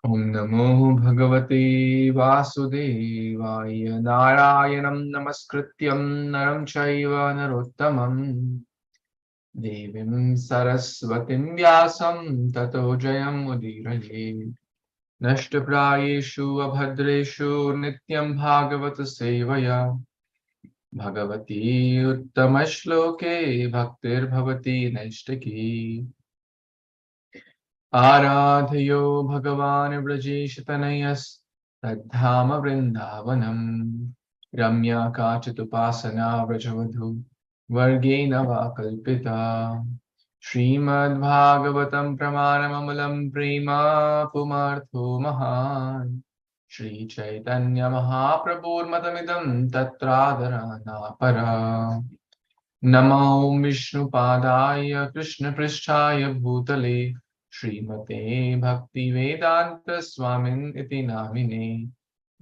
Om Namo Bhagavate Vasudevaya Narayanam Namaskrityam Naram Chaiva Narottamam Devim Saraswatim Vyasam Tato Jayam Udiraye Nashtaprayeshu Abhadreshu Nityaṁ bhāgavata-sevayā Bhagavati Uttamashloke Bhaktir Bhavati Naishtaki Aradhayo Bhagavan Vrajeshatanayas Tadhama Vrindavanam Ramya Kachatupasana Vrajavadhu Vargena Vakalpita Śrīmad-Bhāgavatam pramanamamulam prema pumartho mahan Śrī Caitanya Mahāprabhu matamidam tatradarana para Namo Vishnu Padaya Krishna Pristhaya Bhutale Srimate Bhakti Vedanta Swamin iti namine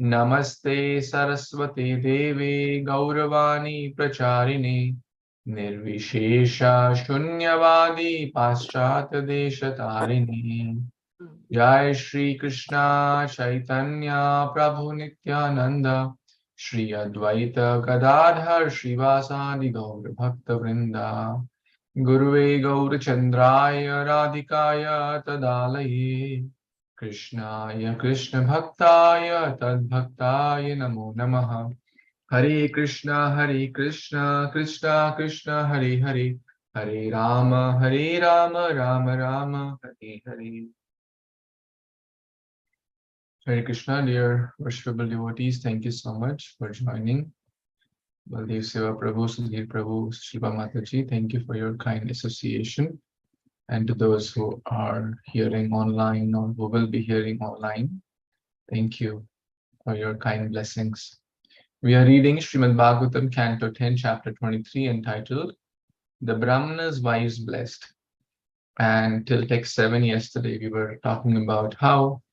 Namaste Saraswate Deve Gauravani Pracharine Nirvishesha Shunyavadi Paschata Desha Tarini Jai Shri Krishna Chaitanya Prabhu Nityananda Shri Advaita Gadadhar Shrivasadi Gaur Bhakta Vrinda Guruve Gaur Chandraya Radhikaya Tadalaye Krishnaya Krishna Bhaktaya Tad Bhaktaya Namo Namaha Hare Krishna, Krishna Krishna, Hare Hare, Hare Rama, Rama Rama, Hare Hare. Hare Krishna, dear worshipable devotees, thank you so much for joining. Baldev Seva Prabhu, Sudhir Prabhu, Shriva Mataji, thank you for your kind association. And to those who are hearing online or who will be hearing online, thank you for your kind blessings. We are reading Śrīmad-Bhāgavatam, Canto 10, Chapter 23, entitled The Brahmana's Wives Blessed. And till text 7 yesterday, we were talking about how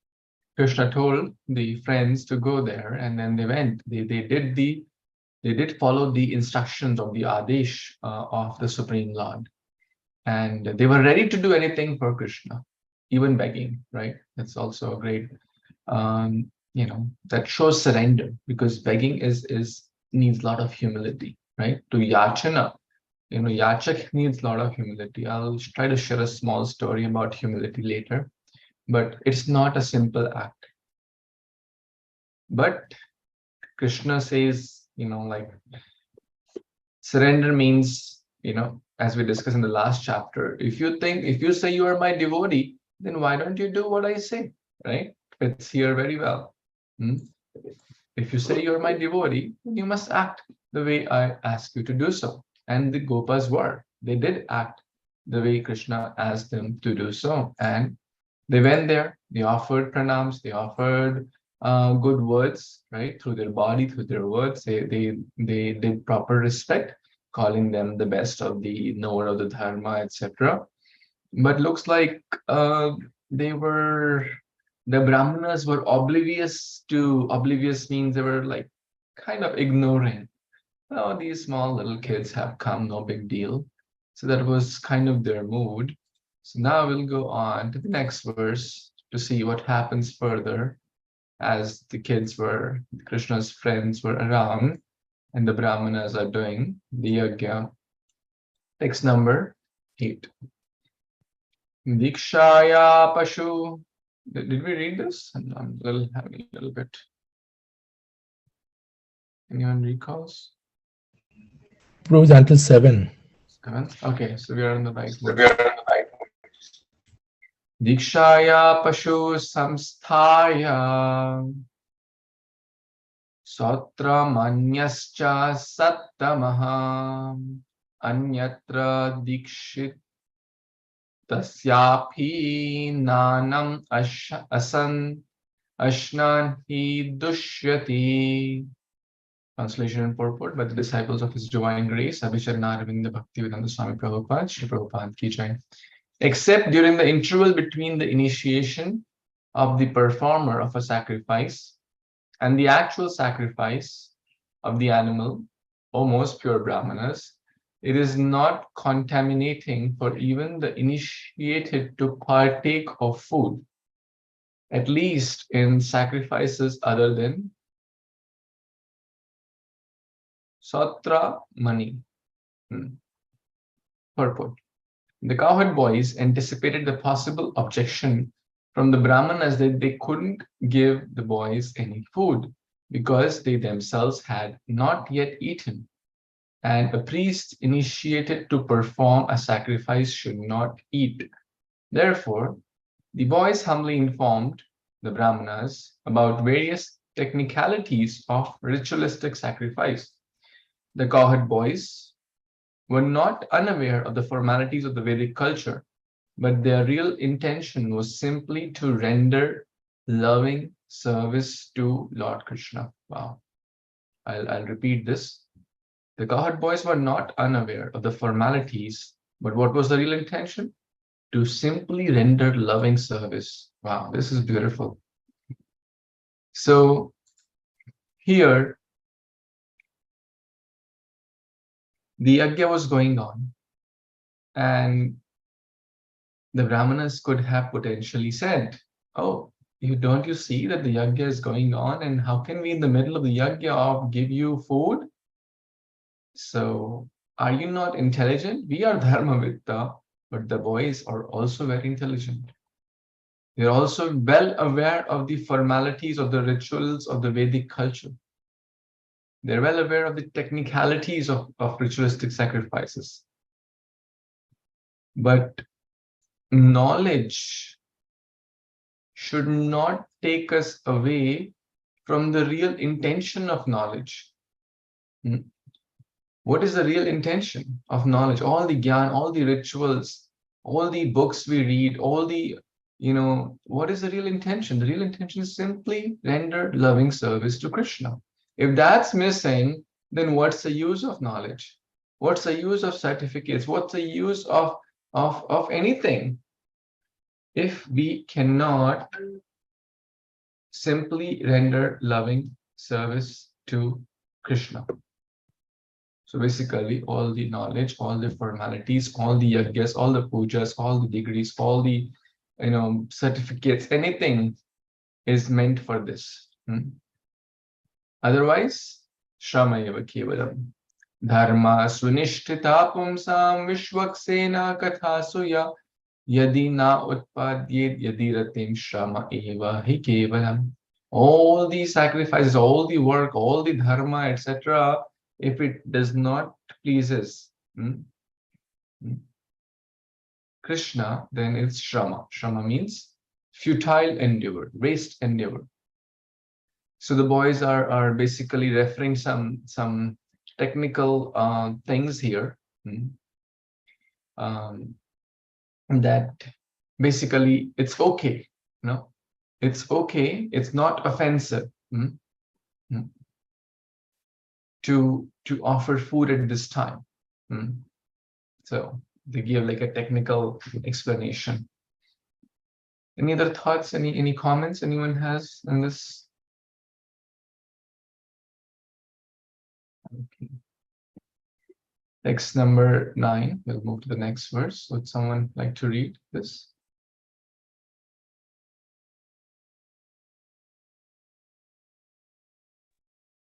Krishna told the friends to go there, and then they went. They did follow the instructions of the Adesh of the Supreme Lord. And they were ready to do anything for Krishna, even begging, right? That's also a great that shows surrender, because begging needs a lot of humility, right? To yachana, yachak needs a lot of humility. I'll try to share a small story about humility later, but it's not a simple act. But Krishna says, surrender means, as we discussed in the last chapter, if you say you are my devotee, then why don't you do what I say, right? It's here very well. If you say you're my devotee, you must act the way I ask you to do so. And the Gopas were. They did act the way Krishna asked them to do so. And they went there, they offered pranams, they offered good words, right? Through their body, through their words. They did proper respect, calling them the best of the knower of the dharma, etc. But looks like the Brahmanas were oblivious means they were like kind of ignoring. Oh, these small little kids have come, no big deal. So that was kind of their mood. So now we'll go on to the next verse to see what happens further as Krishna's friends were around and the Brahmanas are doing the yajna. Text number 8. Dikshaya Pashu. Did we read this? I'm having a little bit. Anyone recalls? Proves until 7. 7? Okay, so we are on the right one. Dikshaya Pashu Samsthaya Sotra Manyascha Sattamaha Anyatra Dikshit Tasyapi Nanam Asan Ashnan Hi Dushyati. Translation and purport by the disciples of His Divine Grace, Abhicharana Arvinda Bhaktivedanta Swami Prabhupada, Shri Prabhupada Ki Jai. Except during the interval between the initiation of the performer of a sacrifice and the actual sacrifice of the animal, O most pure Brahmanas, it is not contaminating for even the initiated to partake of food. at least in sacrifices other than Satra money. Purport. The cowherd boys anticipated the possible objection from the Brahmanas that they couldn't give the boys any food because they themselves had not yet eaten, and a priest initiated to perform a sacrifice should not eat. Therefore, the boys humbly informed the Brahmanas about various technicalities of ritualistic sacrifice. The cowherd boys were not unaware of the formalities of the Vedic culture, but their real intention was simply to render loving service to Lord Krishna. Wow. I'll repeat this. The cowherd boys were not unaware of the formalities, but what was the real intention? To simply render loving service. Wow, this is beautiful. So here, the yajna was going on, and the Brahmanas could have potentially said, oh, don't you see that the yajna is going on, and how can we in the middle of the yajna give you food? So are you not intelligent? We are dharmavitta, but the boys are also very intelligent. They're also well aware of the formalities of the rituals of the Vedic culture. They're well aware of the technicalities of ritualistic sacrifices. But knowledge should not take us away from the real intention of knowledge. What is the real intention of knowledge? All the gyan, all the rituals, all the books we read, all the, what is the real intention? The real intention is simply render loving service to Krishna. If that's missing, then what's the use of knowledge? What's the use of certificates? What's the use of anything if we cannot simply render loving service to Krishna? So basically, all the knowledge, all the formalities, all the yajnas, all the pujas, all the degrees, all the certificates, anything is meant for this. Otherwise, shrama eva kevalam. Dharma sunishtita pumsam vishwaksena kathasuya yadi na utpadyed yadi ratim shrama eva hi kevalam. All the sacrifices, all the work, all the dharma, etc., if it does not pleases Krishna, then it's shrama. Shrama means futile endeavor, waste endeavor. So the boys are basically referring some technical things here that basically it's okay. It's okay. It's not offensive. To offer food at this time. So they give like a technical explanation. Any other thoughts? Any comments anyone has on this? Okay. Text number 9. We'll move to the next verse. Would someone like to read this?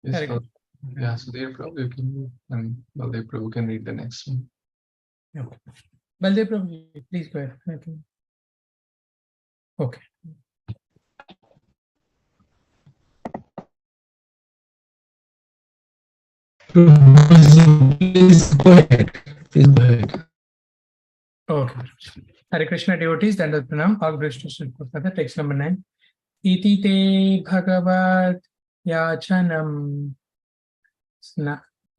Yes, yeah, so Baldev Prabhu can, and Baldev Prabhu can read the next one. Okay. Baldev Prabhu, please go ahead. Okay. Please go ahead. Please go ahead. Okay. Hare Kṛṣṇa devotees, Dandavad Pranam, all grace to Sri Prabhupada, text number 9. Iti te bhagavat yachanam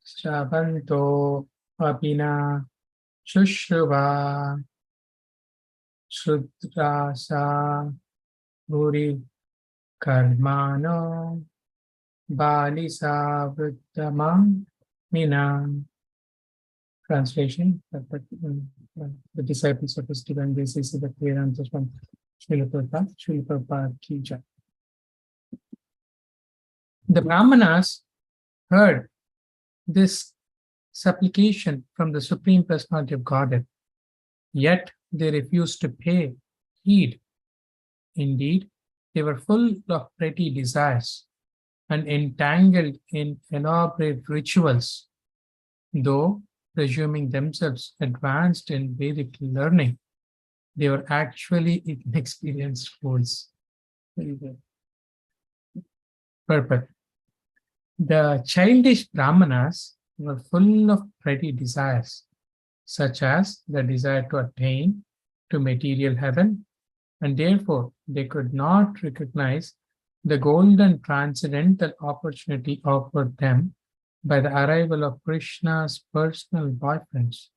Shravanto apina shushruva Shudrasa Bhuri Karmano Balisa Vrittamam Minam. Translation. The disciples of his divine grace is the clear answers from Srila Prabhupada ki jai. The Brahmanas heard this supplication from the Supreme Personality of Godhead, yet they refused to pay heed. Indeed, They were full of pretty desires and entangled in elaborate rituals, though presuming themselves advanced in Vedic learning, they were actually inexperienced fools. Very good. Perfect. The childish Brahmanas were full of petty desires, such as the desire to attain to material heaven, and therefore they could not recognize the golden transcendental opportunity offered them by the arrival of Krishna's personal boyfriends.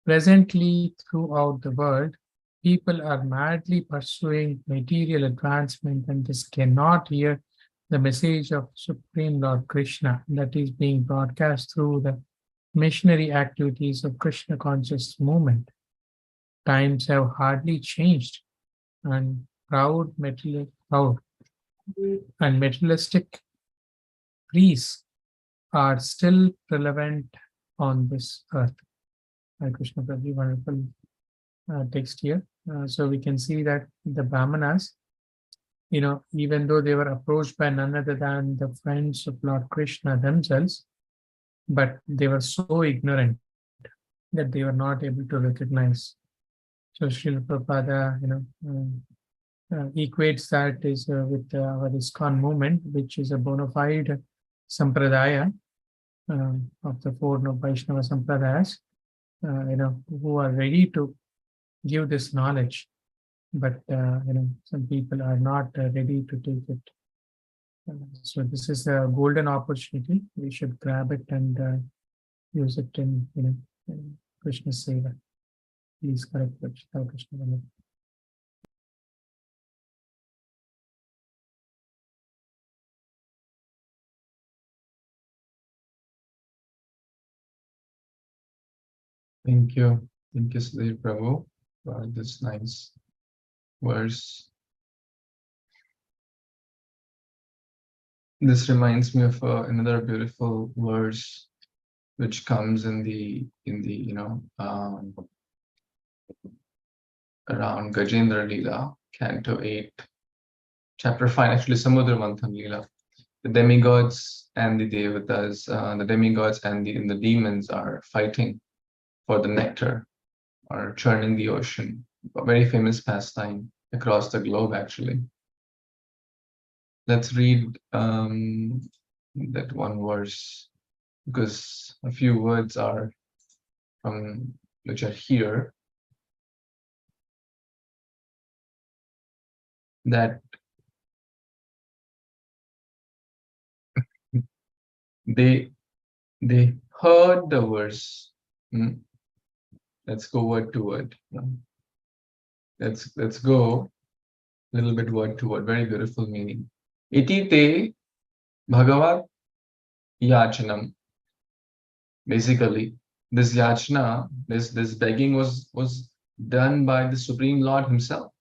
Presently, throughout the world, people are madly pursuing material advancement and this cannot hear the message of Supreme Lord Krishna that is being broadcast through the missionary activities of Krishna conscious movement. Times have hardly changed, and proud and materialistic priests are still relevant on this earth. Hare Krishna, very wonderful text here. So we can see that the Brahmanas, even though they were approached by none other than the friends of Lord Krishna themselves, but they were so ignorant that they were not able to recognize. So Srila Prabhupada, equates that is with our Iskcon movement, which is a bona fide sampradaya of the four Vaishnava sampradayas, who are ready to give this knowledge, but some people are not ready to take it. So this is a golden opportunity. We should grab it and use it in Krishna's seva. Please correct Hare Krishna. Thank you. Thank you, Sri Prabhu, for this nice verse. This reminds me of another beautiful verse which comes in the around Gajendra Leela, Canto 8, Chapter 5, actually Samudra Manthan Leela. The demigods and the devatas, the demigods and the demons are fighting for the nectar, or churning the ocean. A very famous pastime across the globe, actually. Let's read that one verse, because a few words are which are here, that they heard the verse. Let's go word to word. Let's go a little bit word to word. Very beautiful meaning. Iti te bhāgavata-sevayā. Basically, this yachna, this begging was done by the Supreme Lord himself,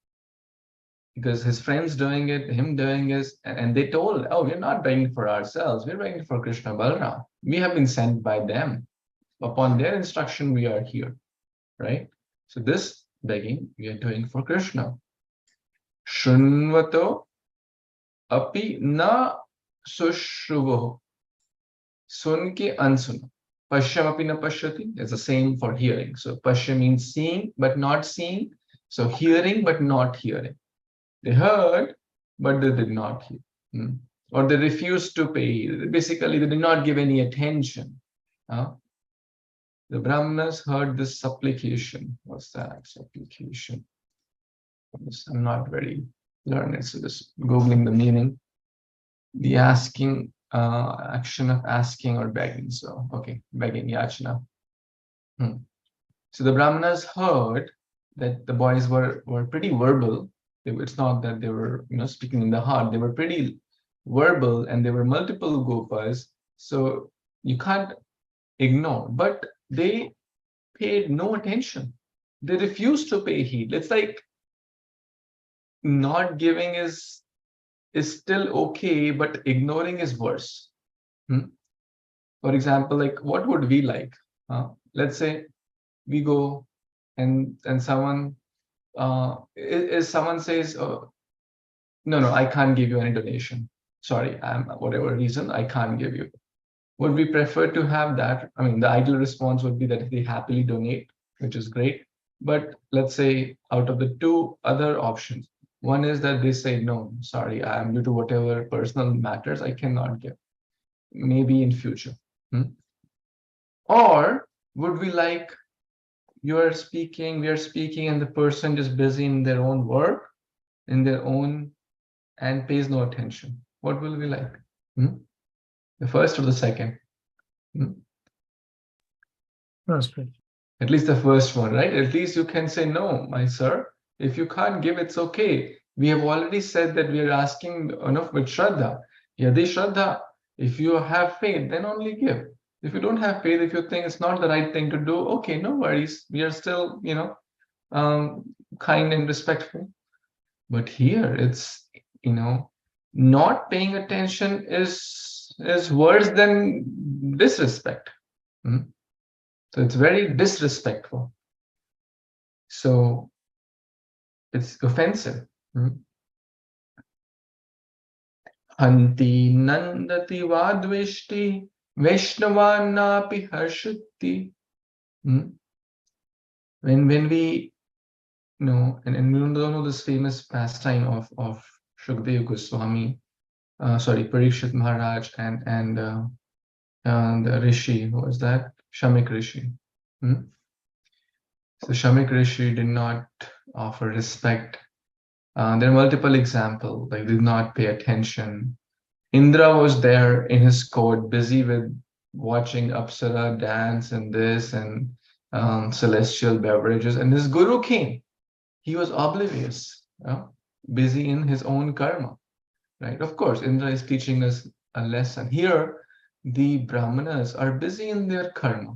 because his friends doing it, him doing it, and they told, oh, we're not begging for ourselves, we're begging for Krishna Balram. We have been sent by them. Upon their instruction, we are here, right? So this begging we are doing for Krishna. Shrunvato api na sushruvo. Sunke ansuna. Pashyam api na pashyati. It's the same for hearing. So pasya means seeing but not seeing. So hearing but not hearing. They heard, but they did not hear. Or they refused to pay. Basically, they did not give any attention. The Brahmanas heard this supplication. What's that? Supplication. I'm not very learned, so just Googling the meaning. The asking, action of asking or begging. So, okay, begging, yachna. So the Brahmanas heard that the boys were pretty verbal. It's not that they were speaking in the heart. They were pretty verbal, and there were multiple gopas. So you can't ignore. But they paid no attention. They refused to pay heed. It's like not giving is still okay, but ignoring is worse. For example, like what would we like? Let's say we go and someone someone says, oh, no, I can't give you any donation. Sorry, whatever reason, I can't give you. Would we prefer to have that? I mean, the ideal response would be that they happily donate, which is great. But let's say out of the two other options, one is that they say, no, sorry, I am due to whatever personal matters, I cannot give. Maybe in future. Or would we like, we are speaking, and the person is busy in their own work, in their own, and pays no attention. What will we like? The first or the second? First, right. At least the first one, right? At least you can say, no, my sir, if you can't give, it's okay. We have already said that we are asking enough with Shraddha. Yadi Shraddha, if you have faith, then only give. If you don't have faith, if you think it's not the right thing to do, okay, no worries. We are still, kind and respectful. But here it's, not paying attention is worse than disrespect. So it's very disrespectful. So it's offensive. Hanti nandati vadveshti vaishnavanapi harshati. When we and we don't know this famous pastime of Shukdev Goswami, Parikshit Maharaj and the Rishi, who was that? Shamik Rishi. So Shamik Rishi did not offer respect. There are multiple examples, like did not pay attention. Indra was there in his court, busy with watching Apsara dance and this and celestial beverages. And this guru came. He was oblivious, busy in his own karma, right? Of course, Indra is teaching us a lesson. Here, the Brahmanas are busy in their karma.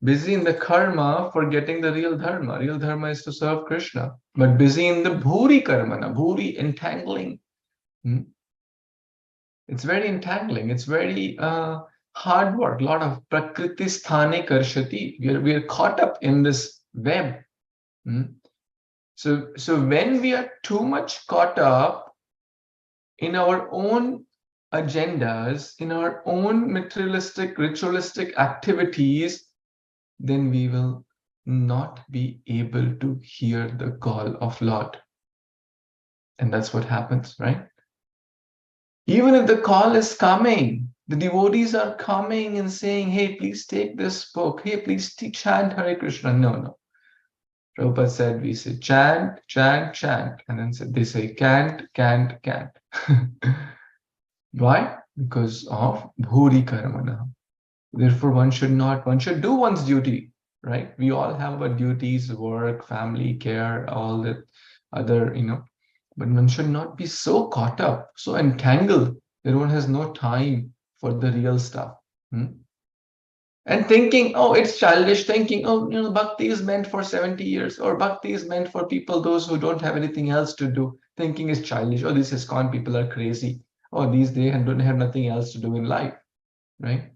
Busy in the karma, forgetting the real dharma. Real dharma is to serve Krishna, but busy in the bhuri karma, bhuri entangling. It's very entangling. It's very hard work. A lot of prakriti sthane karshati. We are caught up in this web. So when we are too much caught up in our own agendas, in our own materialistic, ritualistic activities, then we will not be able to hear the call of Lord. And that's what happens, right? Even if the call is coming, the devotees are coming and saying, hey, please take this book. Hey, please chant Hare Kṛṣṇa. No. Prabhupada said, we say chant, chant, chant. And then they say cant, cant, cant. Why? Because of bhuri karmana. Therefore, one should do one's duty, right? We all have our duties, work, family, care, all that other, but one should not be so caught up, so entangled that one has no time for the real stuff. And thinking, oh, it's childish thinking, oh, bhakti is meant for 70 years, or bhakti is meant for people, those who don't have anything else to do. Thinking is childish. Oh, these Iskcon people are crazy. Oh, these they don't have nothing else to do in life, right?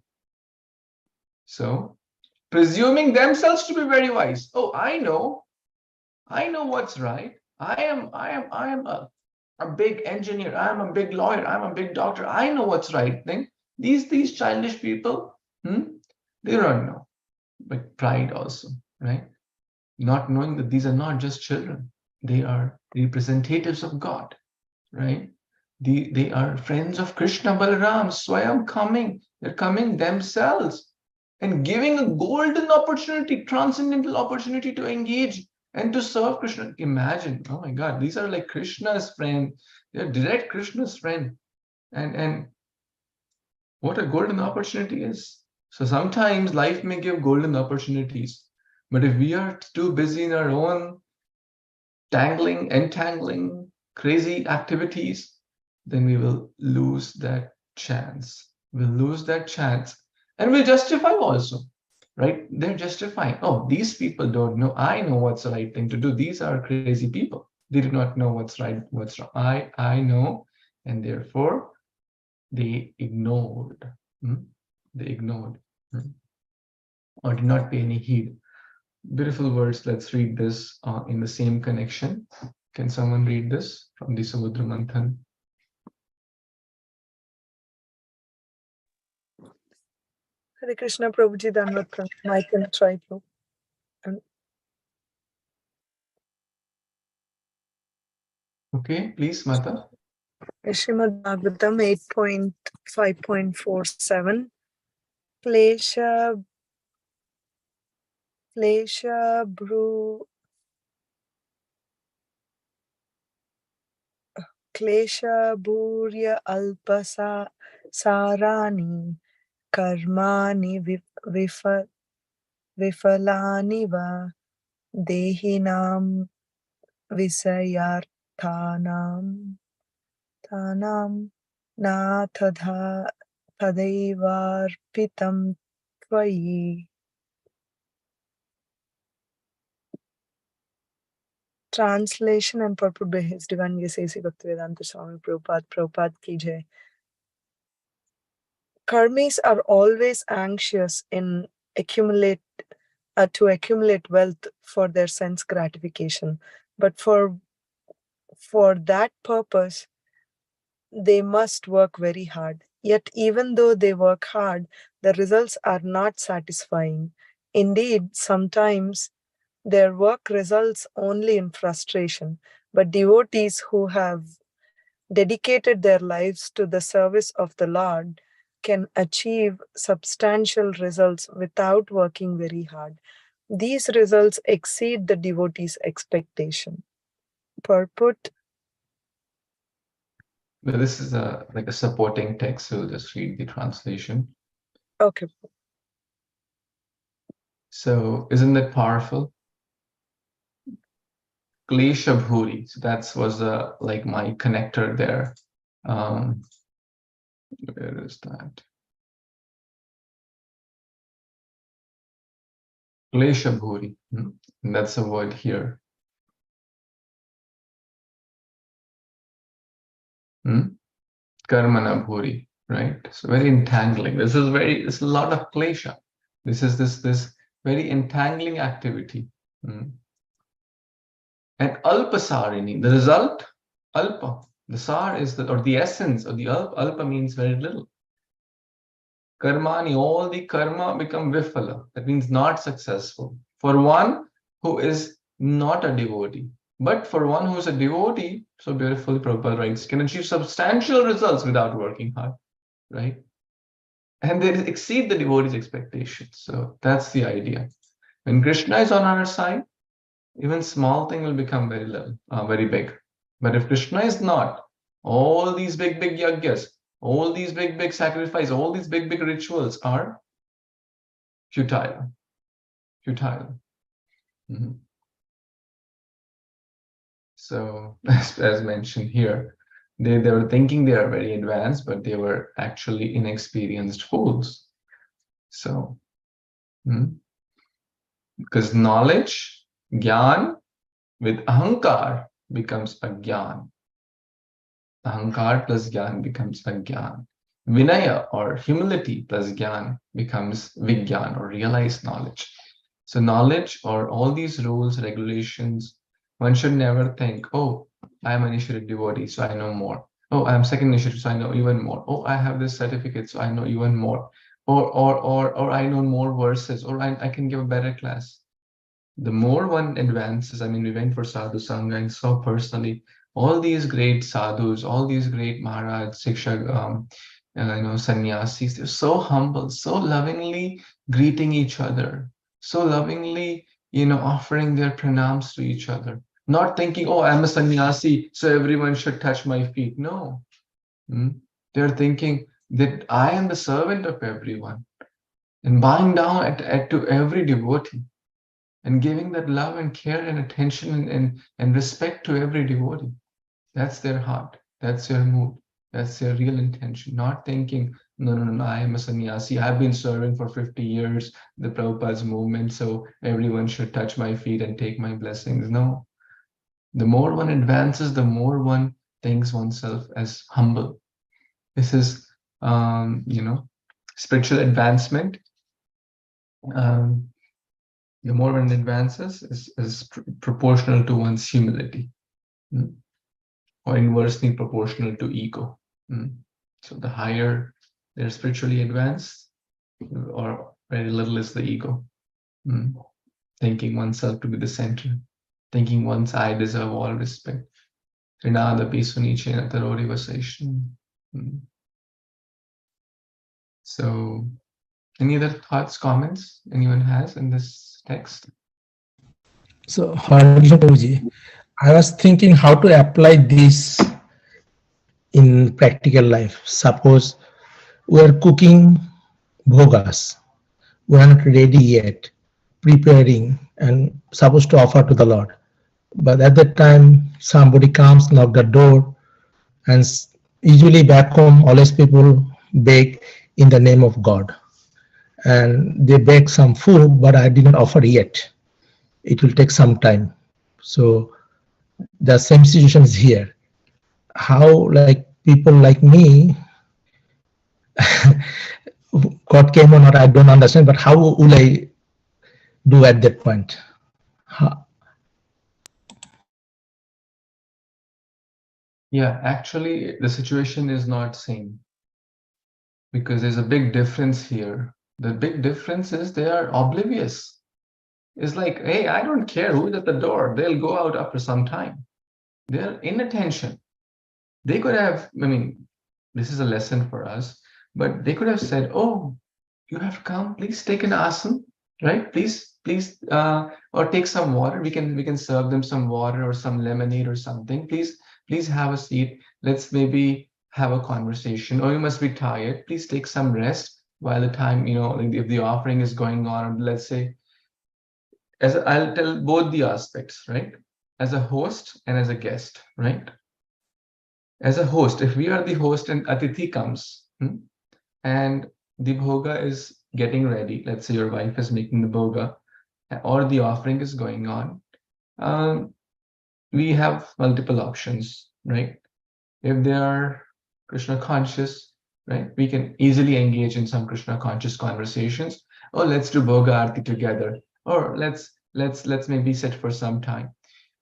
So, presuming themselves to be very wise. Oh, I know what's right. I am a big engineer. I'm a big lawyer. I'm a big doctor. I know what's right thing. These childish people, they don't know. But pride also, right? Not knowing that these are not just children. They are representatives of God, right? They are friends of Krishna Balaram, Swayam coming. They're coming themselves and giving a golden opportunity, transcendental opportunity to engage and to serve Krishna. Imagine, oh my God, these are like Krishna's friend. They're direct Krishna's friend. And what a golden opportunity is. So sometimes life may give golden opportunities, but if we are too busy in our own entangling, crazy activities, then we will lose that chance. We'll lose that chance. And we'll justify also, right? They're justifying, oh, these people don't know. I know what's the right thing to do. These are crazy people. They do not know what's right, what's wrong. I know, and therefore they ignored. They ignored or did not pay any heed. Beautiful words. Let's read this in the same connection. Can someone read this from the Samudra Manthan? Hare Krishna Prabhuji Dhanvat. I can try to. Okay, please, Mata. Śrīmad-Bhāgavatam 8.5.47. Klesha bhurya alpasa sarani karmani vifalani va dehinam visayarthanam na tadaivarpitam tvayi. Translation and purport by His Divine Grace A.C. Bhaktivedanta Swami Prabhupada ki jai. Karmis are always anxious to accumulate wealth for their sense gratification, but for that purpose they must work very hard. Yet even though they work hard, the results are not satisfying. Indeed, sometimes their work results only in frustration. But devotees who have dedicated their lives to the service of the Lord can achieve substantial results without working very hard. These results exceed the devotee's expectation. Purport. Well, this is like a supporting text, so we'll just read the translation. Okay. So, isn't that powerful? Klesha Bhuri. So that was like my connector there. Where is that? Klesha Bhuri. And that's a word here. Karmana Bhuri, right? So very entangling. This is a lot of klesha. This is this very entangling activity. And alpasarini, the result, alpa. The sar is the essence of the alpa means very little. Karmani, all the karma become vifala. That means not successful. For one who is not a devotee. But for one who is a devotee, so beautifully Prabhupada writes, can achieve substantial results without working hard, right? And they exceed the devotee's expectations. So that's the idea. When Krishna is on our side, even small thing will become very little, very big. But if Krishna is not, all these big yagyas, all these big sacrifices, all these big rituals are futile. So as mentioned here, they were thinking they are very advanced, but they were actually inexperienced fools. So, because knowledge, gyan, with ahankar becomes agyan. Ahankar plus gyan becomes agyan. Vinaya or humility plus gyan becomes vigyan or realized knowledge. So knowledge or all these rules, regulations, one should never think, oh, I am an initiated devotee, so I know more. Oh, I am second initiated, so I know even more. Oh, I have this certificate, so I know even more. Or I know more verses, or I can give a better class. The more one advances, I mean, we went for Sadhu Sangha and saw personally all these great sadhus, all these great Maharaj, Shiksha, sannyasis, they're so humble, so lovingly greeting each other, so lovingly, offering their pranams to each other. Not thinking, oh, I'm a sannyasi, so everyone should touch my feet. No. They're thinking that I am the servant of everyone and bowing down to every devotee and giving that love and care and attention and respect to every devotee. That's their heart. That's their mood. That's their real intention. Not thinking, no, I am a sannyasi. I've been serving for 50 years, the Prabhupada's movement, so everyone should touch my feet and take my blessings. No. The more one advances, the more one thinks oneself as humble. This is, spiritual advancement. The more one advances is proportional to one's humility. or inversely proportional to ego. So the higher they're spiritually advanced, or very little is the ego. Thinking oneself to be the center, thinking once I deserve all respect. So, any other thoughts, comments anyone has in this text? So, Hare Kṛṣṇa Prabhuji, I was thinking how to apply this in practical life. Suppose we are cooking bhogas, we are not ready yet, preparing and supposed to offer to the Lord. But at that time, somebody comes, knock the door, and usually back home, always people beg in the name of God. And they beg some food, but I didn't offer yet. It will take some time. So the same situation is here. How, like people like me, God came or not, I don't understand, but how will I do at that point? Yeah, actually, the situation is not same, because there's a big difference here. The big difference is they are oblivious. It's like, hey, I don't care who's at the door. They'll go out after some time. They're inattention. They could have, I mean, this is a lesson for us, but they could have said, oh, you have come, please take an asana, right? Please, or take some water. We can serve them some water or some lemonade or something. Please have a seat. Let's maybe have a conversation. Or you must be tired. Please take some rest while the time, if the offering is going on, let's say, I'll tell both the aspects, right? As a host and as a guest, right? As a host, if we are the host and Atithi comes, and the bhoga is getting ready, let's say your wife is making the bhoga, or the offering is going on, we have multiple options, right? If they are Krishna conscious, right, we can easily engage in some Krishna conscious conversations. Oh, let's do bhoga arti together, or let's maybe sit for some time,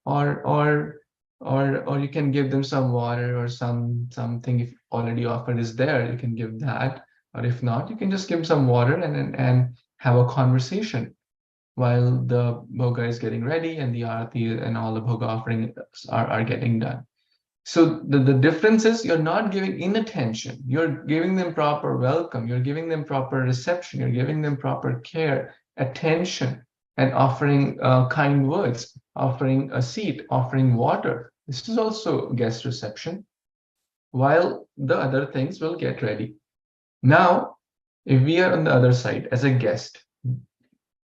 or you can give them some water or something. If already offered is there, you can give that, or if not, you can just give some water and have a conversation while the bhoga is getting ready and the arati and all the bhoga offerings are getting done. So the difference is you're not giving inattention. You're giving them proper welcome. You're giving them proper reception. You're giving them proper care, attention, and offering kind words, offering a seat, offering water. This is also guest reception, while the other things will get ready. Now, if we are on the other side as a guest,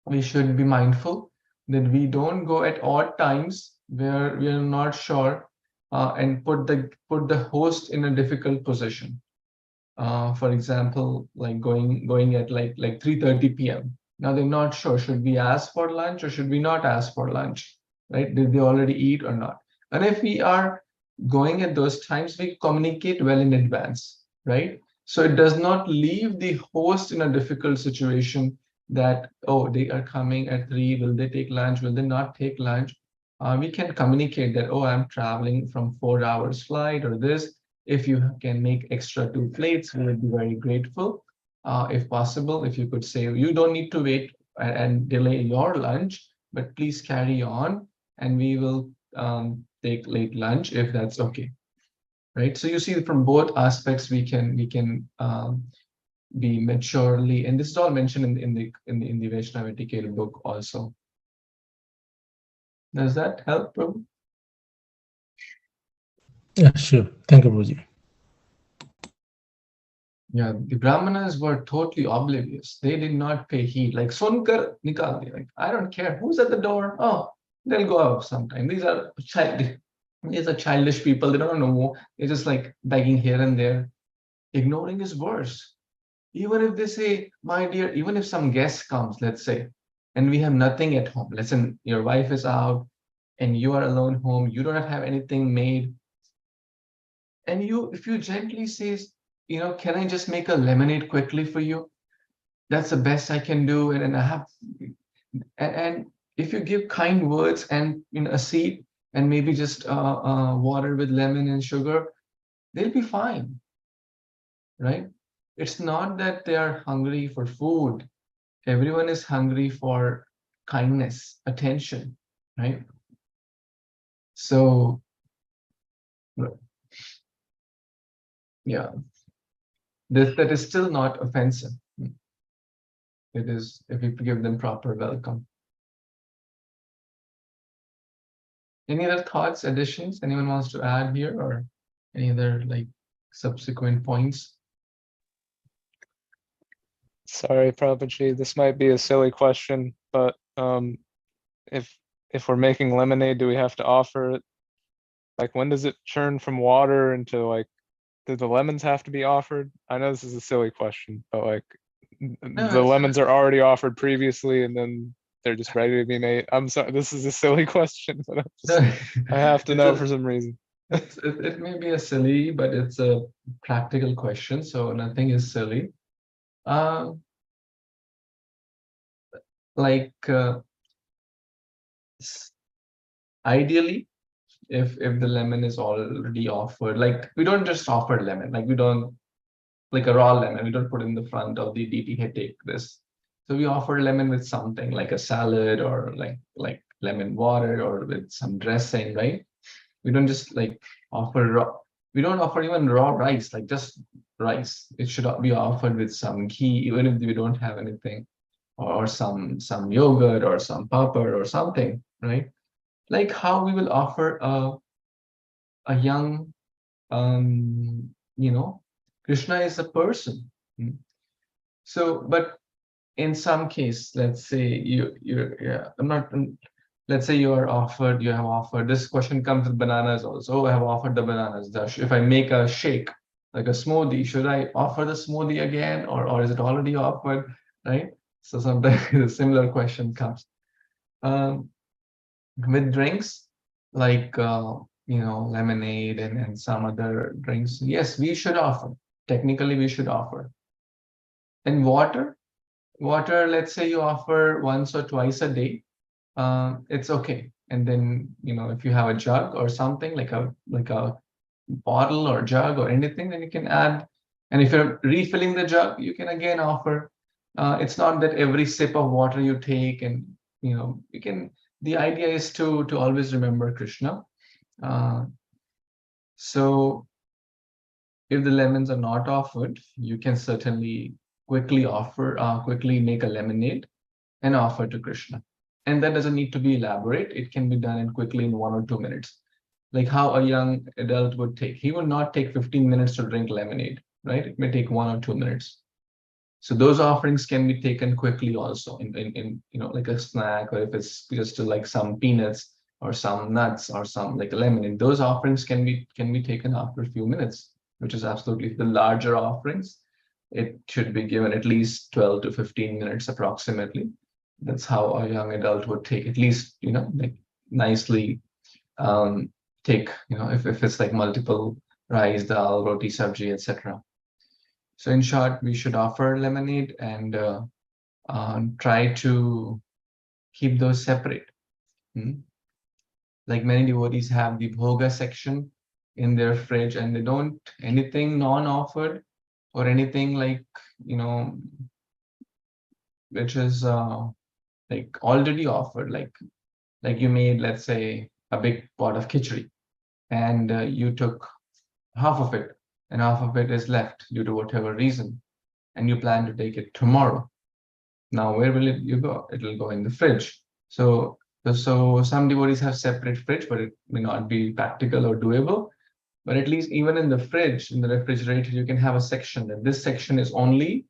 we should be mindful that we don't go at odd times where we are not sure and put the host in a difficult position. For example, like going at like 3:30 p.m. Now they're not sure, should we ask for lunch or should we not ask for lunch, right? Did they already eat or not? And if we are going at those times, we communicate well in advance, right? So it does not leave the host in a difficult situation that, oh, they are coming at 3, will they take lunch, will they not take lunch? We can communicate that, oh, I'm traveling from 4 hours flight or this. If you can make extra 2 plates, we would be very grateful. If possible, if you could say, you don't need to wait and delay your lunch, but please carry on and we will take late lunch if that's okay, right? So you see from both aspects we can be maturely, and this is all mentioned in the Vaishnava etiquette book also. Does that help, Prabhu? Yeah, sure. Thank you, Prabhuji. Yeah, the Brahmanas were totally oblivious. They did not pay heed. Like, Sunkar nikal de. Like, I don't care who's at the door. Oh, they'll go out sometime. These are childish people. They don't know. They're just like begging here and there. Ignoring is worse. Even if they say, my dear, even if some guest comes, let's say, and we have nothing at home. Listen, your wife is out and you are alone home. You don't have anything made. And if you gently say, can I just make a lemonade quickly for you? That's the best I can do. And I have, and if you give kind words and a seat, and maybe just water with lemon and sugar, they'll be fine, right? It's not that they are hungry for food. Everyone is hungry for kindness, attention, right? So, yeah, that is still not offensive. It is if we give them proper welcome. Any other thoughts, additions? Anyone wants to add here, or any other like subsequent points? Sorry, Prabhuji, this might be a silly question, but if we're making lemonade, do we have to offer it? Like, when does it turn from water into like, do the lemons have to be offered? I know this is a silly question, but like, the lemons are already offered previously, and then they're just ready to be made. I'm sorry, this is a silly question, but I have to know for some reason. It may be a silly, but it's a practical question, so nothing is silly. Ideally, if the lemon is already offered, like we don't just offer lemon, like we don't, like a raw lemon, we don't put in the front of the DT, hey, take this. So we offer lemon with something like a salad, or like lemon water, or with some dressing, right? We don't just like offer raw. We don't offer even raw rice, like just rice. It should be offered with some ghee, even if we don't have anything, or some yogurt or some papad or something, right? Like how we will offer a young, Krishna is a person. So, but in some case, let's say let's say you have offered, this question comes with bananas also. I have offered the bananas. If I make a shake, like a smoothie, should I offer the smoothie again, or is it already offered, right? So sometimes a similar question comes. With drinks, like, lemonade and some other drinks, yes, we should offer. Technically, we should offer. And water, let's say you offer once or twice a day, it's okay. And then, if you have a jug or something like a bottle or jug or anything, then you can add. And if you're refilling the jug, you can again offer. It's not that every sip of water you take, and you can. The idea is to always remember Krishna. So if the lemons are not offered, you can certainly quickly make a lemonade and offer to Krishna. And that doesn't need to be elaborate. It can be done quickly in 1 or 2 minutes. Like how a young adult would take. He would not take 15 minutes to drink lemonade, right? It may take 1 or 2 minutes. So those offerings can be taken quickly also in like a snack, or if it's just like some peanuts or some nuts or some like a lemonade, those offerings can be taken after a few minutes, which is absolutely the larger offerings. It should be given at least 12 to 15 minutes approximately. That's how a young adult would take, at least, like nicely take, if it's like multiple rice, dal, roti, sabji, etc. So in short, we should offer lemonade and try to keep those separate. Like many devotees have the bhoga section in their fridge, and they don't anything non-offered or anything like, which is like already offered, like you made, let's say, a big pot of khichdi, and you took half of it, and half of it is left due to whatever reason, and you plan to take it tomorrow. Now, where will you go? It will go in the fridge. So some devotees have separate fridge, but it may not be practical or doable. But at least even in the fridge, in the refrigerator, you can have a section that this section is only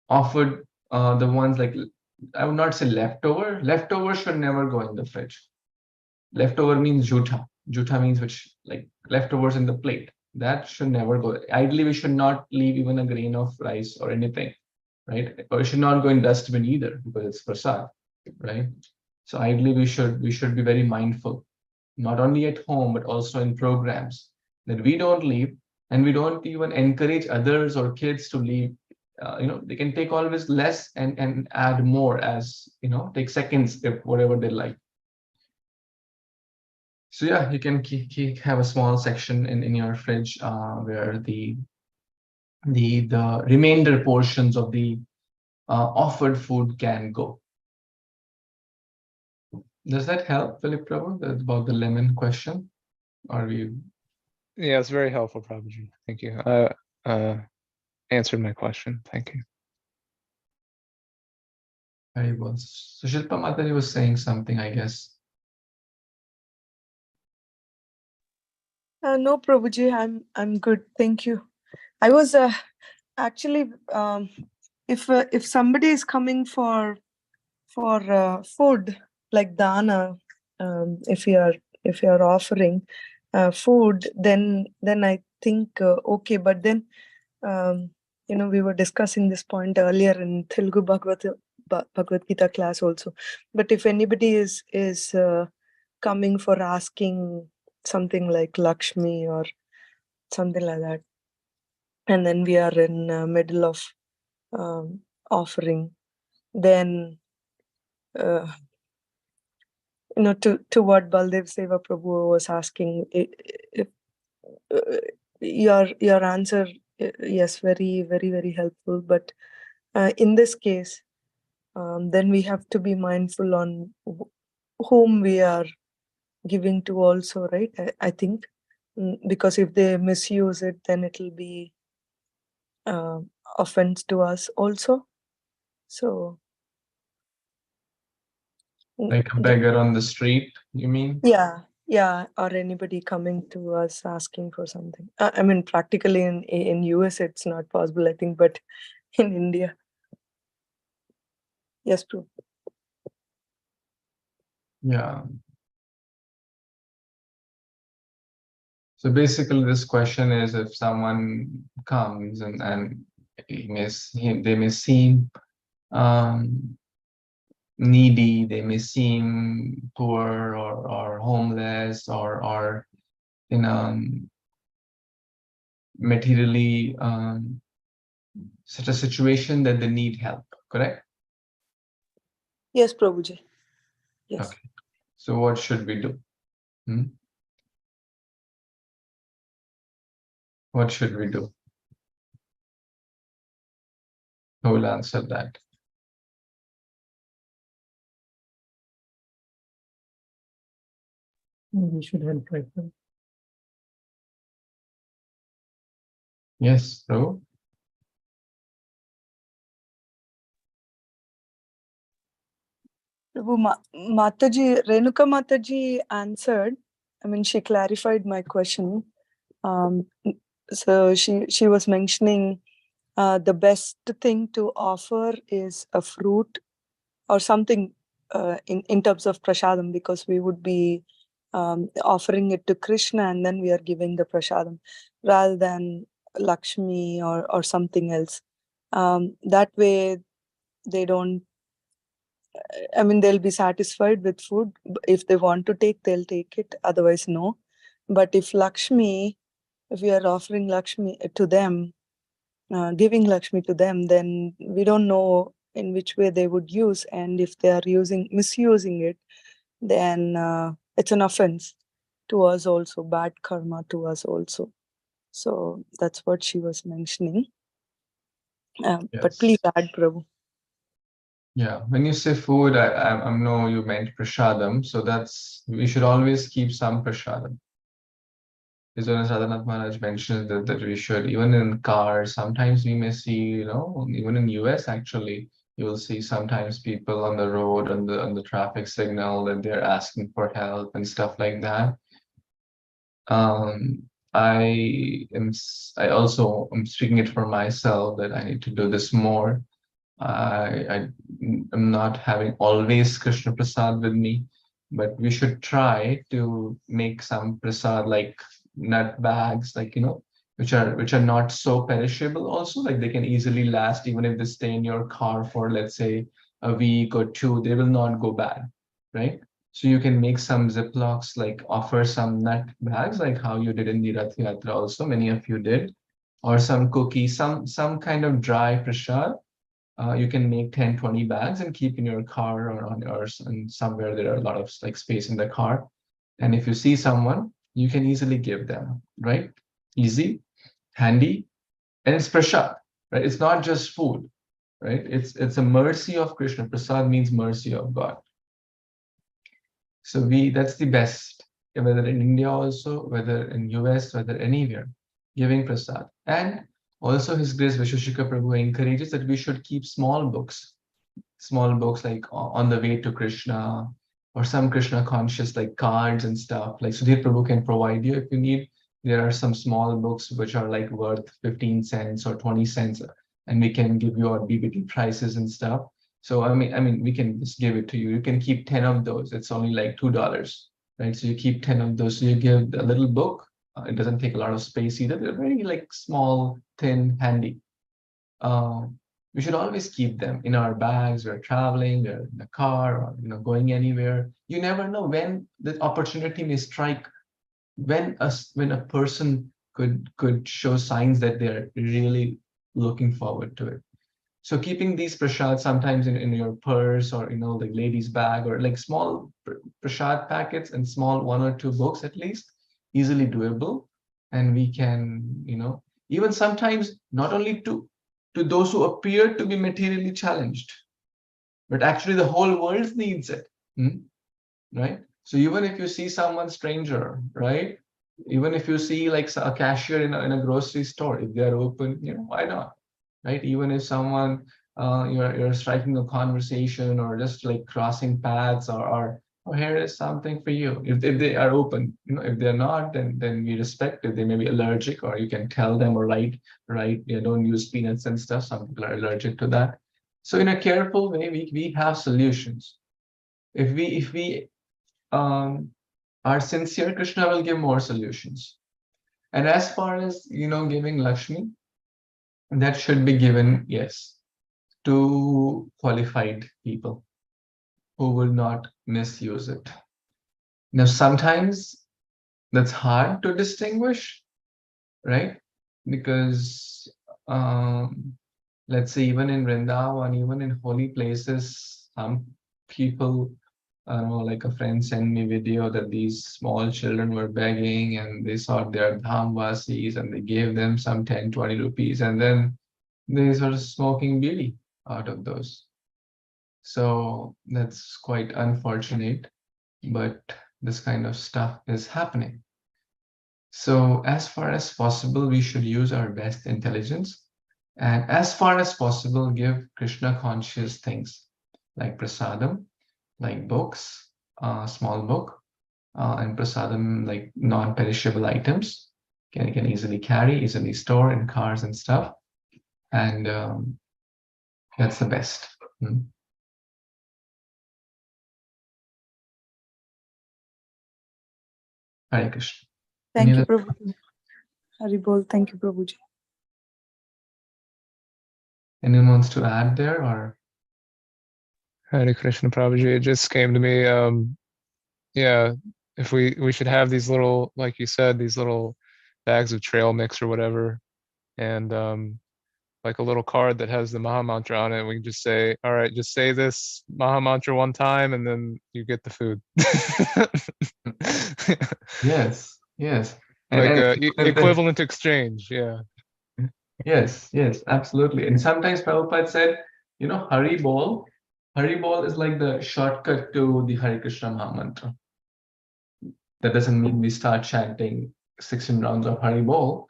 offered the ones like, I would not say leftover. Leftover should never go in the fridge. Leftover means jhutha. Jhutha means which, like leftovers in the plate. That should never go. Ideally, we should not leave even a grain of rice or anything, right? Or it should not go in dustbin either, because it's prasad, right? So ideally, we should be very mindful, not only at home but also in programs, that we don't leave, and we don't even encourage others or kids to leave. They can take always less and add more, as take seconds if whatever they like. So yeah, you can have a small section in your fridge where the remainder portions of the offered food can go. Does that help, Philip Prabhu, about the lemon question? Are we? Yeah, it's very helpful, Prabhuji. Thank you. Answered my question. Thank you. Very well. So Shilpa Mataji was saying something, I guess. No, Prabhuji, I'm good. Thank you. I was actually, if somebody is coming for food like dana, if you are offering food, then I think okay. But then we were discussing this point earlier in Telugu Bhagavad Gita class also. But if anybody is coming for asking something like Lakshmi or something like that, and then we are in middle of offering, then to what Baldev Seva Prabhu was asking, if, your answer, yes, very, very, very helpful. But in this case, then we have to be mindful on whom we are giving to also, right? I think, because if they misuse it, then it will be offense to us also. So Like a beggar on the street, you mean? yeah, or anybody coming to us asking for something. I mean, practically in US it's not possible, I think, but in India, yes, true. Yeah. So basically, this question is, if someone comes and they may seem needy, they may seem poor or homeless or materially such a situation that they need help, correct? Yes, Prabhuji. Yes. Okay. So what should we do? What should we do? Who will answer that? We should help, right? Yes, Prabhu? Prabhu, Mataji, Renuka Mataji answered. I mean, she clarified my question. So she was mentioning the best thing to offer is a fruit or something in terms of prasadam, because we would be offering it to Krishna and then we are giving the prasadam rather than Lakshmi or something else. That way they don't, I mean, they'll be satisfied with food. If they want to take, they'll take it. Otherwise, no. But if we are offering Lakshmi to them, giving Lakshmi to them, then we don't know in which way they would use. And if they are misusing it, then it's an offense to us also, bad karma to us also. So that's what she was mentioning. But Yes. please add, Prabhu. Yeah, when you say food, I know you meant prasadam, so we should always keep some prasadam. As Radhanath Maharaj mentioned that we should, even in cars, sometimes we may see, even in US actually, you will see sometimes people on the road, on the traffic signal, that they're asking for help and stuff like that. I also am speaking it for myself that I need to do this more. I am not having always Krishna Prasad with me, but we should try to make some prasad like nut bags, like, which are not so perishable also, like they can easily last. Even if they stay in your car for, let's say, a week or two, they will not go bad, right? So you can make some Ziplocs, like offer some nut bags, like how you did in the Rath Yatra also, many of you did, or some cookies, some kind of dry prasad. You can make 10-20 bags and keep in your car or somewhere there are a lot of like space in the car, And if you see someone, you can easily give them, right? Easy, handy, and it's prasad, right? It's not just food, right? It's a mercy of Krishna. Prasad means mercy of God. So that's the best, whether in India also, whether in US, whether anywhere, giving prasad. And also His Grace Vishwashika Prabhu encourages that we should keep small books like On the Way to Krishna, or some Krishna conscious like cards and stuff. Like Sudhir Prabhu can provide you if you need. There are some small books which are like worth 15 cents or 20 cents, and we can give you our BBT prices and stuff. So I mean, we can just give it to you. You can keep 10 of those. It's only like $2, right? So you keep 10 of those. So you give a little book. It doesn't take a lot of space either. They're very like small, thin, handy. We should always keep them in our bags. We're traveling, we're in the car, or going anywhere. You never know when the opportunity may strike. When a person could show signs that they're really looking forward to it. So keeping these prasad sometimes in your purse, or the ladies' bag, or like small prasad packets and small 1 or 2 books at least, easily doable. And we can, even sometimes not only to those who appear to be materially challenged, but actually the whole world needs it, right? So even if you see someone stranger, right? Even if you see like a cashier in a grocery store, if they're open, why not, right? Even if someone you're striking a conversation, or just like crossing paths, or here is something for you. If they are open, if they're not, then we respect it. They may be allergic, or you can tell them, or write, don't use peanuts and stuff. Some people are allergic to that. So in a careful way, we have solutions. If we are sincere, Krishna will give more solutions. And as far as giving Lakshmi, that should be given, yes, to qualified people who will not misuse it. Now, sometimes that's hard to distinguish, right? Because let's say even in Vrindavan, even in holy places, some people, like a friend sent me video that these small children were begging, and they saw their dhamvasis, and they gave them some 10-20 rupees, and then they started smoking bidi out of those. So that's quite unfortunate, but this kind of stuff is happening. So as far as possible, we should use our best intelligence, and as far as possible, give Krishna conscious things like prasadam, like books, small book, and prasadam, like non-perishable items, can easily carry, easily store in cars and stuff. And that's the best. Hare Krishna. Thank Any you, other- Prabhuji. Hari Bol. Thank you, Prabhuji. Anyone wants to add there, or? Hare Krishna, Prabhuji. It just came to me. Yeah, if we should have these little, like you said, these little bags of trail mix or whatever, and like a little card that has the Maha Mantra on it. We can just say, all right, just say this Maha Mantra one time, and then you get the food. Yes, yes. Like And equivalent exchange, yeah. Yes, absolutely. And sometimes Prabhupada said, Hari Bol is like the shortcut to the Hare Krishna Mahamantra. That doesn't mean we start chanting 16 rounds of Hari Bol.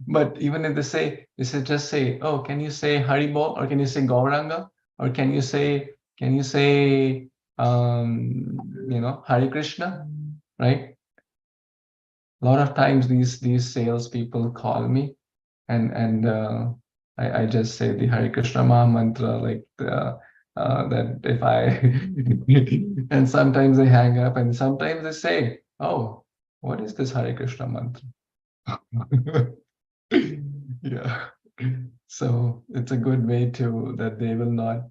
But even if they just say, oh, can you say Hari Bol, or can you say Gauranga, or can you say Hare Krishna, right? A lot of times these salespeople call me, and I just say the Hare Krishna Mahamantra, like that if I and sometimes they hang up, and sometimes they say, oh, what is this Hare Krishna mantra? Yeah. So it's a good way to that they will not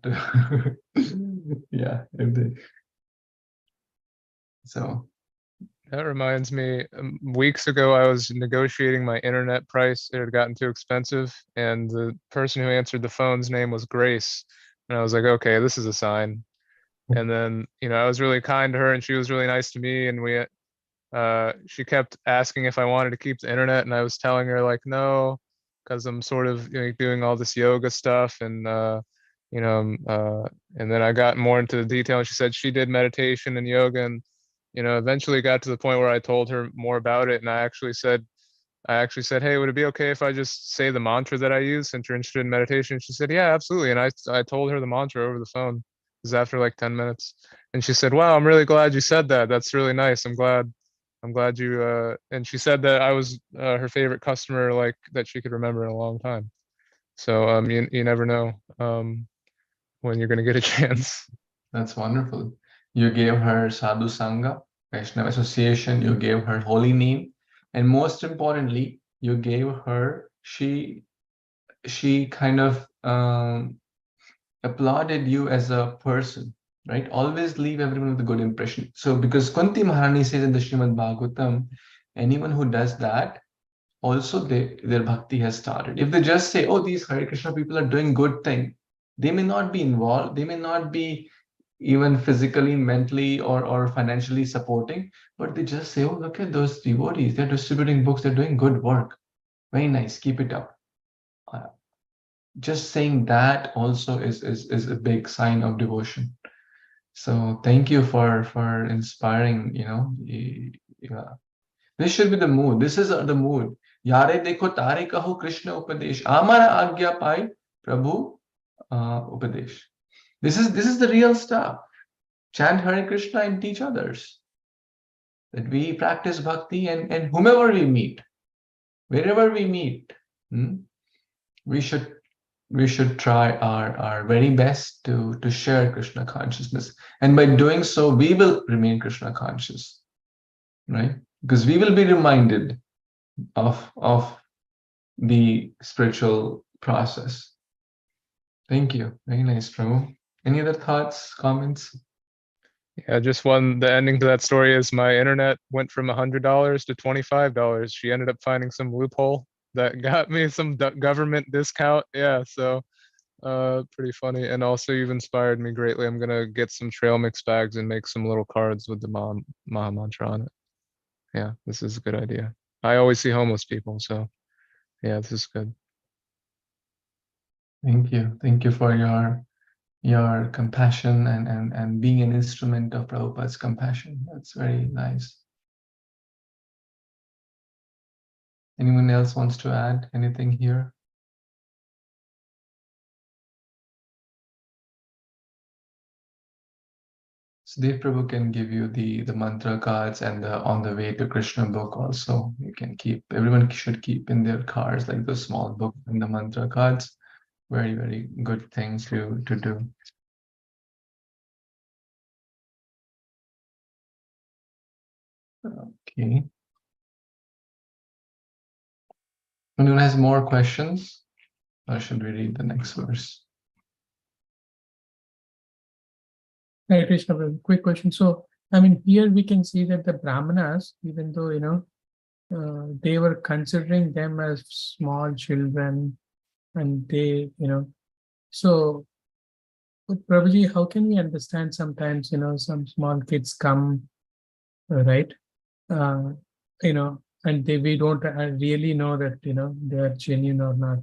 yeah, if they so That reminds me, weeks ago I was negotiating my internet price. It had gotten too expensive, and the person who answered the phone's name was Grace. And I was like, okay, this is a sign. And then, I was really kind to her and she was really nice to me. And she kept asking if I wanted to keep the internet. And I was telling her like, no, because I'm sort of doing all this yoga stuff. And, and then I got more into the detail and she said she did meditation and yoga and, eventually got to the point where I told her more about it. And I actually said, hey, would it be okay if I just say the mantra that I use since you're interested in meditation? She said, yeah, absolutely. And I told her the mantra over the phone. It was after like 10 minutes. And she said, wow, I'm really glad you said that. That's really nice. I'm glad you, and she said that I was her favorite customer, like that she could remember in a long time. So you never know when you're going to get a chance. That's wonderful. You gave her Sadhu Sangha, Vaishnava Association, you gave her holy name, and most importantly, you gave her, she kind of applauded you as a person, right? Always leave everyone with a good impression. So because Kunti Maharani says in the Śrīmad-Bhāgavatam, anyone who does that, also their bhakti has started. If they just say, oh, these Hare Krishna people are doing good thing, they may not be involved, they may not be even physically, mentally, or financially supporting, but they just say, oh, look at those devotees, they're distributing books, they're doing good work. Very nice, keep it up. Just saying that also is a big sign of devotion. So thank you for inspiring, yeah. This should be the mood. This is the mood. Yare dekho tare kaho Krishna upadesh. Amara agya pai Prabhu upadesh. This is the real stuff. Chant Hare Krishna and teach others. That we practice bhakti and whomever we meet, wherever we meet, we should try our very best to share Krishna consciousness. And by doing so, we will remain Krishna conscious, right? Because we will be reminded of the spiritual process. Thank you. Very nice, Prabhu. Any other thoughts, comments? Yeah, the ending to that story is my internet went from $100 to $25. She ended up finding some loophole that got me some government discount. Yeah, so pretty funny. And also you've inspired me greatly. I'm gonna get some trail mix bags and make some little cards with the Maha Mantra on it. Yeah, this is a good idea. I always see homeless people, so yeah, this is good. Thank you. Thank you for your compassion and being an instrument of Prabhupada's compassion. That's very nice. Anyone else wants to add anything here? Sudev Prabhu can give you the mantra cards and the On the Way to Krishna book also. You can keep, everyone should keep in their cars, like the small book and the mantra cards. Very, very good things to do. Okay. Anyone has more questions? Or should we read the next verse? Hare Krishna, Prabhu. Quick question. So, here we can see that the Brahmanas, even though, they were considering them as small children and they, so Prabhuji, how can we understand sometimes, some small kids come, right? And we don't really know that, they are genuine or not.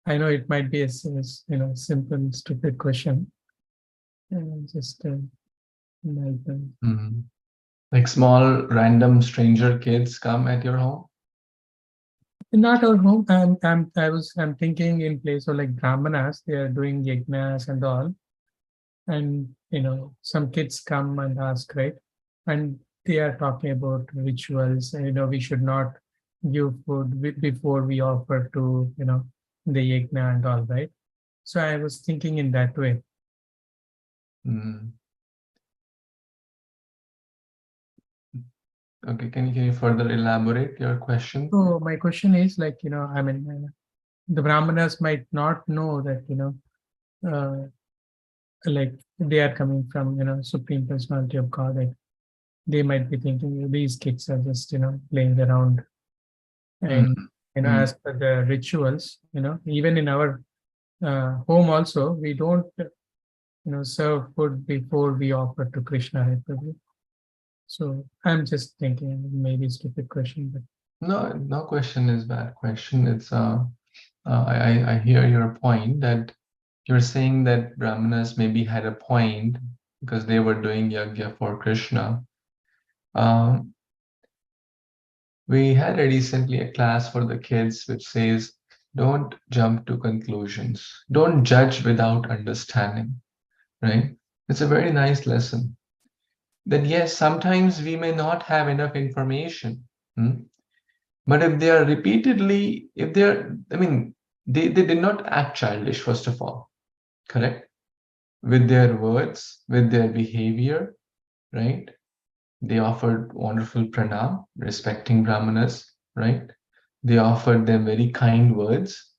I know it might be a simple, stupid question. Just like small random stranger kids come at your home? Not our home. I'm thinking in place of like Brahmanas, they are doing yajnas and all. And some kids come and ask, right? And they are talking about rituals. We should not give food before we offer to, the yajna and all, right? So I was thinking in that way. Okay, can you further elaborate your question? So my question is like, the Brahmanas might not know that, like they are coming from, Supreme Personality of Godhead. They might be thinking these kids are just, playing around. And, as per the rituals, even in our home also, we don't serve food before we offer to Krishna. Hare Prabhu. So I'm just thinking maybe it's a stupid question, but No question is bad question. It's I hear your point that you're saying that Brahmanas maybe had a point because they were doing yajna for Krishna. We had recently a class for the kids which says, don't jump to conclusions. Don't judge without understanding, right? It's a very nice lesson. That yes, sometimes we may not have enough information. But if they are repeatedly, if they're, they did not act childish, first of all, correct? With their words, with their behavior, right? They offered wonderful pranam, respecting Brahmanas, right? They offered them very kind words.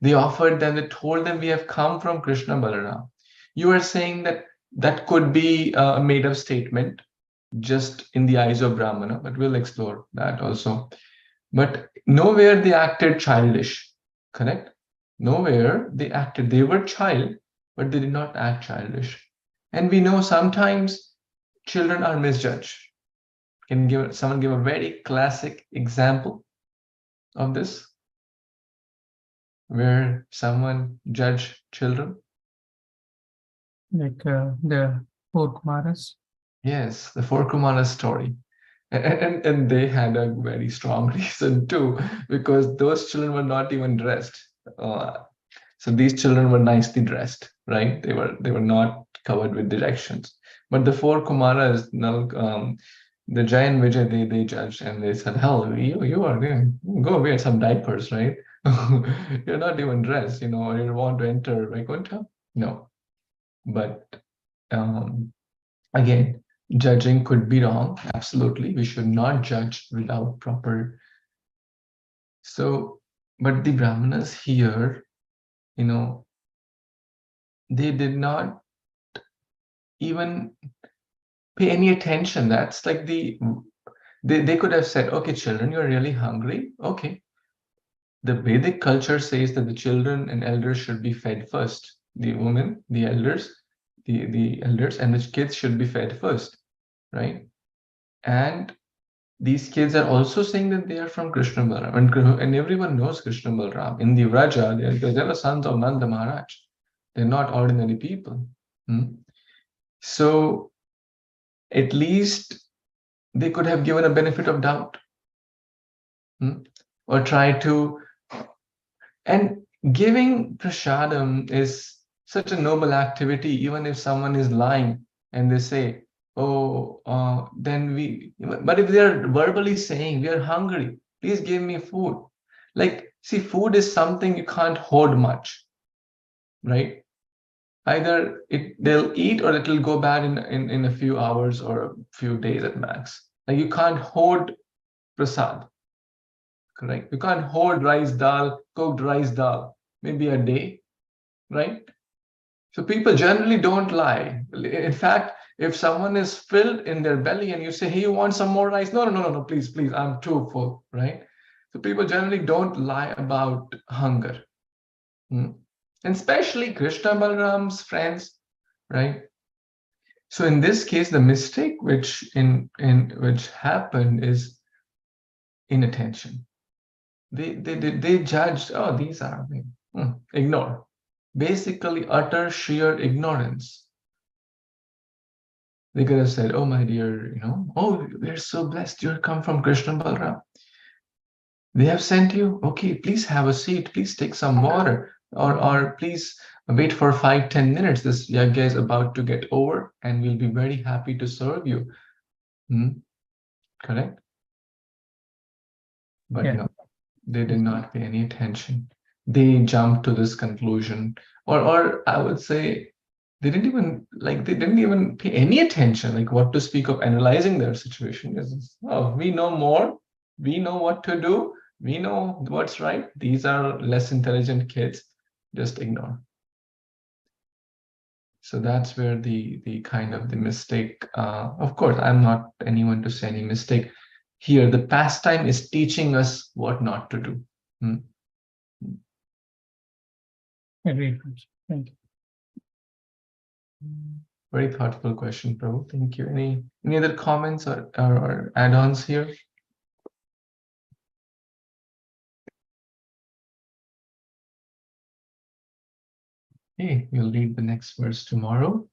They offered them, they told them, we have come from Krishna Balaram. You are saying that that could be a made-up statement just in the eyes of Brahmana, but we'll explore that also. But nowhere they acted childish, correct? Nowhere they acted, they were child, but they did not act childish. And we know sometimes children are misjudged. Can someone give a very classic example of this? Where someone judged children? like the 4 Kumaras. Yes, the 4 Kumaras story. And they had a very strong reason too, because those children were not even dressed. So these children were nicely dressed, right? They were not covered with directions. But the 4 Kumaras, the Jai and Vijay, they judged and they said, hell, you are going, go wear some diapers, right? You're not even dressed, you want to enter Vaikuntha? No. But again, judging could be wrong. Absolutely. We should not judge without proper. So, but the Brahmanas here, they did not even pay any attention. That's like they could have said, okay, children, you're really hungry. Okay. The Vedic culture says that the children and elders should be fed first. The women, the elders, the elders and the kids should be fed first, right? And these kids are also saying that they are from Krishna Balaram, and everyone knows Krishna Balaram. In the Vraja, they're the sons of Nanda Maharaj. They're not ordinary people. So at least they could have given a benefit of doubt, or try to. And giving prasadam is such a noble activity, even if someone is lying and they say, but if they're verbally saying, we are hungry, please give me food. Like, see, food is something you can't hoard much, right? Either they'll eat or it'll go bad in a few hours or a few days at max. Like, you can't hoard prasad, correct? You can't hoard rice dal, cooked rice dal, maybe a day, right? So people generally don't lie. In fact, if someone is filled in their belly and you say, hey, you want some more rice? No, please, I'm too full, right? So people generally don't lie about hunger. And especially Krishna Balaram's friends, right? So in this case, the mistake which happened is inattention. They judged, oh, these are ignore. Basically utter sheer ignorance. They could have said, oh, my dear, oh, we're so blessed. You're come from Krishna Balaram. They have sent you. Okay, please have a seat. Please take some water. Or please wait for 5-10 minutes. This yajna is about to get over and we'll be very happy to serve you. Correct? But no, they did not pay any attention. They jumped to this conclusion. Or I would say, they didn't even pay any attention, like what to speak of analyzing their situation. Oh, we know more, we know what to do, we know what's right. These are less intelligent kids, just ignore. So that's where the kind of the mistake. Of course, I'm not anyone to say any mistake. Here, the pastime is teaching us what not to do. Hare Kṛṣṇa. Thank you. Very thoughtful question, Prabhu. Thank you. Any other comments or add-ons here? Okay, we'll read the next verse tomorrow.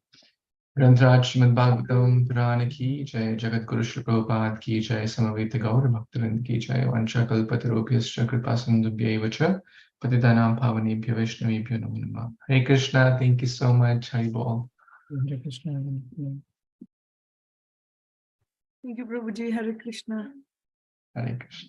Grantraj Śrīmad-Bhāgavatam Purana ki jai, Jagat Guru Śrīla Prabhupada ki jai, Samaveta Gaura Bhaktavind ki jai, Vancha Kalpatarubhyascha Kripasindubhyaiva cha, Patitanam Pavanebhyo Vaishnavebhyo Namo Namah. Hare Krishna, thank you so much. Hari Bol. Hare Kṛṣṇa. Thank you, Prabhuji. Hare Krishna. Hare Krishna.